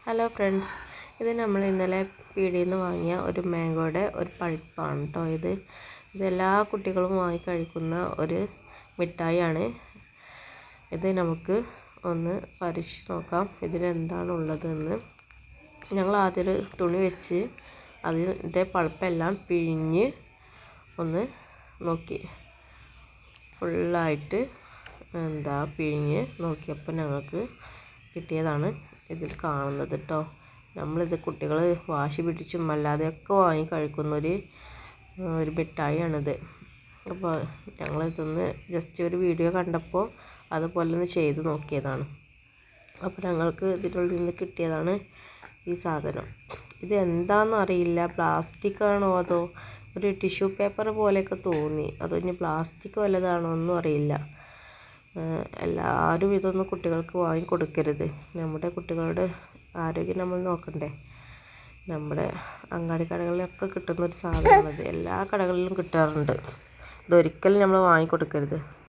Hello friends, ഇത് നമ്മൾ ഇന്നലെ പീടികയിൽ നിന്ന് വാങ്ങിയ ഒരു മാംഗോയുടെ ഒരു പൾപ്പാണ് കേട്ടോ. ഇതെല്ലാ കുട്ടികളും വാങ്ങി കഴിക്കുന്ന ഒരു മിഠായിയാണ്. ഇത് നമുക്ക് ഒന്ന് പരീക്ഷിച്ച് നോക്കാം ഇതിലെന്താണുള്ളതെന്ന്. ഞങ്ങൾ ആദ്യം ഒരു തുണി വെച്ച് അതിൻ്റെ പൾപ്പെല്ലാം പിഴിഞ്ഞ് ഒന്ന് നോക്കി. ഫുള്ളായിട്ട് പിഴിഞ്ഞ് നോക്കിയപ്പോൾ ഞങ്ങൾക്ക് കിട്ടിയതാണ് ഇതിൽ കാണുന്നത് കേട്ടോ. നമ്മളിത് കുട്ടികൾ വാശി പിടിച്ചും അല്ലാതെയൊക്കെ വാങ്ങി കഴിക്കുന്നൊരു മിഠായിയാണിത്. അപ്പോൾ ഞങ്ങളിതൊന്ന് ജസ്റ്റ് ഒരു വീഡിയോ കണ്ടപ്പോൾ അതുപോലെ ഒന്ന് ചെയ്ത് നോക്കിയതാണ്. അപ്പോൾ ഞങ്ങൾക്ക് ഇതിനുള്ളിൽ നിന്ന് കിട്ടിയതാണ് ഈ സാധനം. ഇത് എന്താണെന്ന് അറിയില്ല, പ്ലാസ്റ്റിക് ആണോ അതോ ഒരു ടിഷ്യൂ പേപ്പർ പോലെയൊക്കെ തോന്നി. അതോ ഇനി പ്ലാസ്റ്റിക് വല്ലതാണോ ഒന്നും അറിയില്ല. എല്ലാവരും ഇതൊന്നും കുട്ടികൾക്ക് വാങ്ങിക്കൊടുക്കരുത്. നമ്മുടെ കുട്ടികളുടെ ആരോഗ്യം നമ്മൾ നോക്കണ്ടേ. നമ്മുടെ അങ്ങാടി കടകളിലൊക്കെ കിട്ടുന്നൊരു സാധനമാണിത്. എല്ലാ കടകളിലും കിട്ടാറുണ്ട്. ഇതൊരിക്കലും നമ്മൾ വാങ്ങിക്കൊടുക്കരുത്.